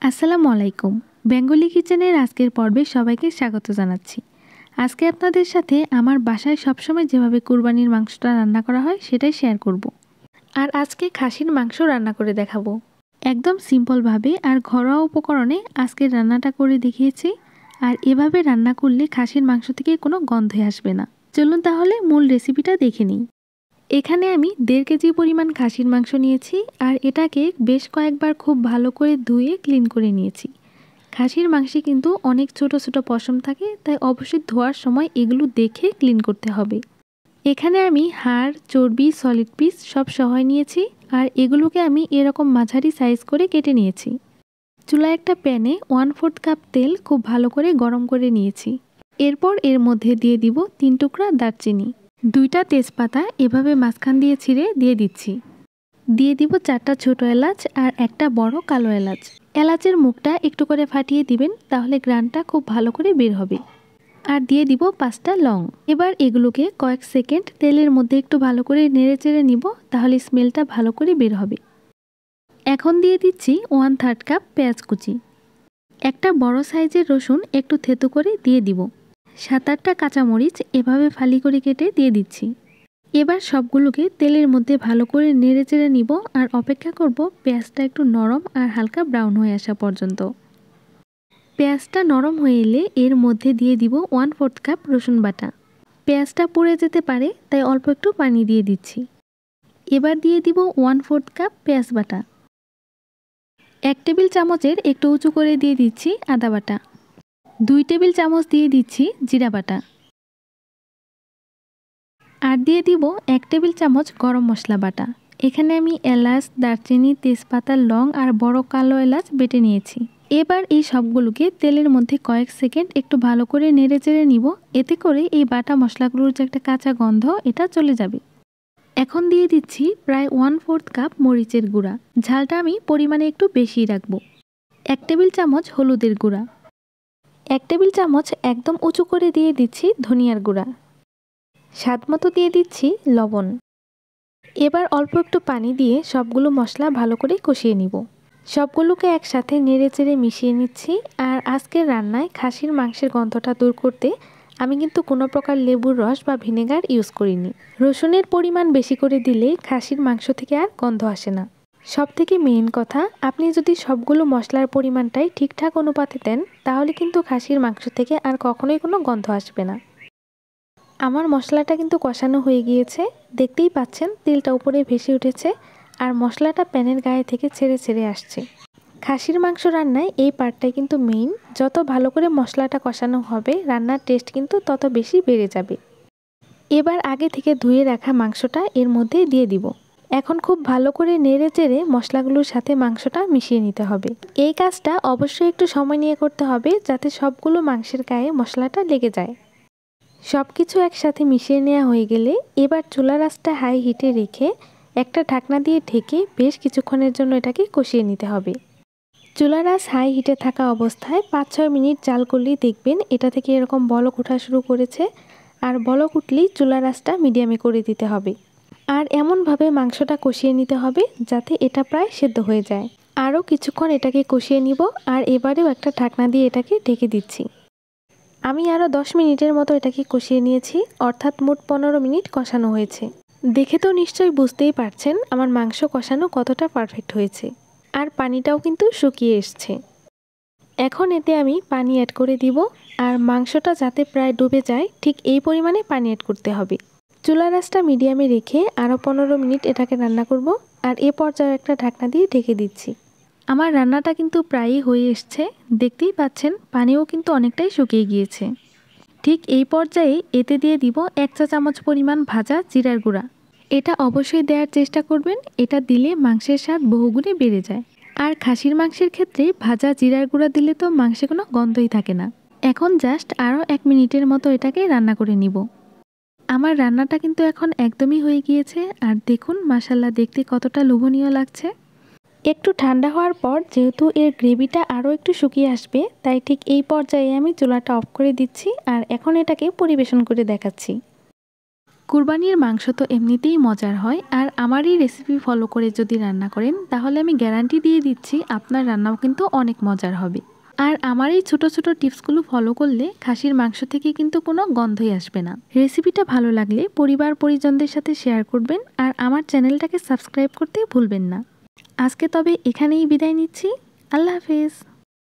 আসসালামু আলাইকুম। বেঙ্গলি কিচেনের আজকের পর্বে সবাইকে স্বাগত জানাচ্ছি। আজকে আপনাদের সাথে আমার বাসায় সবসময় যেভাবে কুরবানির মাংসটা রান্না করা হয় সেটাই শেয়ার করব। আর আজকে খাসির মাংস রান্না করে দেখাবো। একদম সিম্পলভাবে আর ঘরোয়া উপকরণে আজকের রান্নাটা করে দেখিয়েছি। আর এভাবে রান্না করলে খাসির মাংস থেকে কোনো গন্ধই আসবে না। চলুন তাহলে মূল রেসিপিটা দেখে নিই। এখানে আমি 1.5 কেজি পরিমাণ খাসির মাংস নিয়েছি আর এটাকে বেশ কয়েকবার খুব ভালো করে ধুয়ে ক্লিন করে নিয়েছি। খাসির মাংসে কিন্তু অনেক ছোট ছোট পশম থাকে, তাই অবশ্যই ধোয়ার সময় এগুলো দেখে ক্লিন করতে হবে। এখানে আমি হাড়, চর্বি, সলিড পিস সব সহ নিয়েছি আর এগুলোকে আমি এরকম মাঝারি সাইজ করে কেটে নিয়েছি। চুলায় একটা প্যানে 1/4 কাপ তেল খুব ভালো করে গরম করে নিয়েছি। এরপর এর মধ্যে দিয়ে দিব 3 টুকরা দারচিনি, 2টা তেজপাতা এভাবে মাঝখান দিয়ে ছিঁড়ে দিয়ে দিচ্ছি। দিয়ে দিব 4টা ছোট এলাচ আর একটা বড় কালো এলাচ। এলাচের মুখটা একটু করে ফাটিয়ে দিবেন, তাহলে গ্রানটা খুব ভালো করে বের হবে। আর দিয়ে দিব 5টা লং। এবার এগুলোকে কয়েক সেকেন্ড তেলের মধ্যে একটু ভালো করে নেড়ে চেড়ে নিব, তাহলে স্মেলটা ভালো করে বের হবে। এখন দিয়ে দিচ্ছি 1/3 কাপ পেঁয়াজ কুচি। একটা বড় সাইজের রসুন একটু থেতো করে দিয়ে দিব। 7-8টা কাঁচামরিচ এভাবে ফালি করে কেটে দিয়ে দিচ্ছি। এবার সবগুলোকে তেলের মধ্যে ভালো করে নেড়ে চেড়ে নিব আর অপেক্ষা করব পেঁয়াজটা একটু নরম আর হালকা ব্রাউন হয়ে আসা পর্যন্ত। পেঁয়াজটা নরম হয়ে এলে এর মধ্যে দিয়ে দিব 1/4 কাপ রসুন বাটা। পেঁয়াজটা পুড়ে যেতে পারে, তাই অল্প একটু পানি দিয়ে দিচ্ছি। এবার দিয়ে দিব 1/4 কাপ পেঁয়াজ বাটা। 1 টেবিল চামচের একটু উঁচু করে দিয়ে দিচ্ছি আদা বাটা। 2 টেবিল চামচ দিয়ে দিচ্ছি জিরা বাটা। আর দিয়ে দিব 1 টেবিল চামচ গরম মশলা বাটা। এখানে আমি এলাচ, দারচিনি, তেজপাতা, লং আর বড় কালো এলাচ বেটে নিয়েছি। এবার এই সবগুলোকে তেলের মধ্যে কয়েক সেকেন্ড একটু ভালো করে নেড়ে চেড়ে নিব, এতে করে এই বাটা মশলাগুলোর যে একটা কাঁচা গন্ধ এটা চলে যাবে। এখন দিয়ে দিচ্ছি প্রায় 1/4 কাপ মরিচের গুঁড়া। ঝালটা আমি পরিমাণে একটু বেশি রাখবো। 1 টেবিল চামচ হলুদের গুঁড়া। 1 টেবিল চামচ একদম উঁচু করে দিয়ে দিচ্ছি ধনিয়ার গুঁড়া। স্বাদমতো দিয়ে দিচ্ছি লবণ। এবার অল্প একটু পানি দিয়ে সবগুলো মশলা ভালো করে কষিয়ে নিব। সবগুলোকে একসাথে নেড়ে চেড়ে মিশিয়ে নিচ্ছি। আর আজকের রান্নায় খাসির মাংসের গন্ধটা দূর করতে আমি কিন্তু কোনো প্রকার লেবুর রস বা ভিনেগার ইউজ করিনি। রসুনের পরিমাণ বেশি করে দিলে খাসির মাংস থেকে আর গন্ধ আসে না। সবথেকে মেইন কথা, আপনি যদি সবগুলো মশলার পরিমাণটাই ঠিকঠাক অনুপাতে দেন, তাহলে কিন্তু খাসির মাংস থেকে আর কখনোই কোনো গন্ধ আসবে না। আমার মশলাটা কিন্তু কষানো হয়ে গিয়েছে, দেখতেই পাচ্ছেন তেলটা উপরে ভেসে উঠেছে আর মশলাটা প্যানের গায়ে থেকে ছেড়ে ছেড়ে আসছে। খাসির মাংস রান্নায় এই পার্টটাই কিন্তু মেইন। যত ভালো করে মশলাটা কষানো হবে, রান্নার টেস্ট কিন্তু তত বেশি বেড়ে যাবে। এবার আগে থেকে ধুয়ে রাখা মাংসটা এর মধ্যে দিয়ে দিব। এখন খুব ভালো করে নেড়ে চেড়ে মশলাগুলোর সাথে মাংসটা মিশিয়ে নিতে হবে। এই কাজটা অবশ্যই একটু সময় নিয়ে করতে হবে, যাতে সবগুলো মাংসের গায়ে মশলাটা লেগে যায়। সব কিছু একসাথে মিশিয়ে নেওয়া হয়ে গেলে এবার চুলার আঁচটা হাই হিটে রেখে একটা ঢাকনা দিয়ে ঢেকে বেশ কিছুক্ষণের জন্য এটাকে কষিয়ে নিতে হবে। চুলার আঁচ হাই হিটে থাকা অবস্থায় 5-6 মিনিট জাল করলেই দেখবেন এটা থেকে এরকম বলক ওঠা শুরু করেছে। আর বলক উঠলেই চুলার আঁচটা মিডিয়ামে করে দিতে হবে। আর এমনভাবে মাংসটা কষিয়ে নিতে হবে যাতে এটা প্রায় সেদ্ধ হয়ে যায়। আরও কিছুক্ষণ এটাকে কষিয়ে নিব আর এবারেও একটা ঢাকনা দিয়ে এটাকে ঢেকে দিচ্ছি। আমি আরও 10 মিনিটের মতো এটাকে কষিয়ে নিয়েছি, অর্থাৎ মোট 15 মিনিট কষানো হয়েছে। দেখে তো নিশ্চয়ই বুঝতেই পারছেন আমার মাংস কষানো কতটা পারফেক্ট হয়েছে। আর পানিটাও কিন্তু শুকিয়ে এসছে। এখন এতে আমি পানি অ্যাড করে দিব আর মাংসটা যাতে প্রায় ডুবে যায় ঠিক এই পরিমাণে পানি অ্যাড করতে হবে। চুলার আঁচটা মিডিয়ামে রেখে আরও 15 মিনিট এটাকে রান্না করব আর এ পর্যায়ে একটা ঢাকনা দিয়ে ঢেকে দিচ্ছি। আমার রান্নাটা কিন্তু প্রায়ই হয়ে এসছে, দেখতেই পাচ্ছেন পানিও কিন্তু অনেকটাই শুকিয়ে গিয়েছে। ঠিক এই পর্যায়ে এতে দিয়ে দিব 1 চা চামচ পরিমাণ ভাজা জিরার গুঁড়া। এটা অবশ্যই দেওয়ার চেষ্টা করবেন, এটা দিলে মাংসের স্বাদ বহুগুণে বেড়ে যায়। আর খাসির মাংসের ক্ষেত্রে ভাজা জিরার গুঁড়া দিলে তো মাংসে কোনো গন্ধই থাকে না। এখন জাস্ট আরও 1 মিনিটের মতো এটাকে রান্না করে নিব। আমার রান্নাটা কিন্তু এখন একদমই হয়ে গিয়েছে আর দেখুন মাশাআল্লাহ দেখতে কতটা লোভনীয় লাগছে। একটু ঠান্ডা হওয়ার পর যেহেতু এর গ্রেভিটা আরও একটু শুকিয়ে আসবে, তাই ঠিক এই পর্যায়ে আমি চুলাটা অফ করে দিচ্ছি আর এখন এটাকে পরিবেশন করে দেখাচ্ছি। কুরবানির মাংস তো এমনিতেই মজার হয়, আর আমার এই রেসিপি ফলো করে যদি রান্না করেন তাহলে আমি গ্যারান্টি দিয়ে দিচ্ছি আপনার রান্নাও কিন্তু অনেক মজার হবে। আর আমার এই ছোট ছোট টিপসগুলো ফলো করলে খাসির মাংস থেকে কিন্তু কোনো গন্ধই আসবে না। রেসিপিটা ভালো লাগলে পরিবার পরিজনদের সাথে শেয়ার করবেন, আর আমার চ্যানেলটাকে সাবস্ক্রাইব করতে ভুলবেন না। আজকে তবে এখানেই বিদায় নিচ্ছি। আল্লাহ হাফেজ।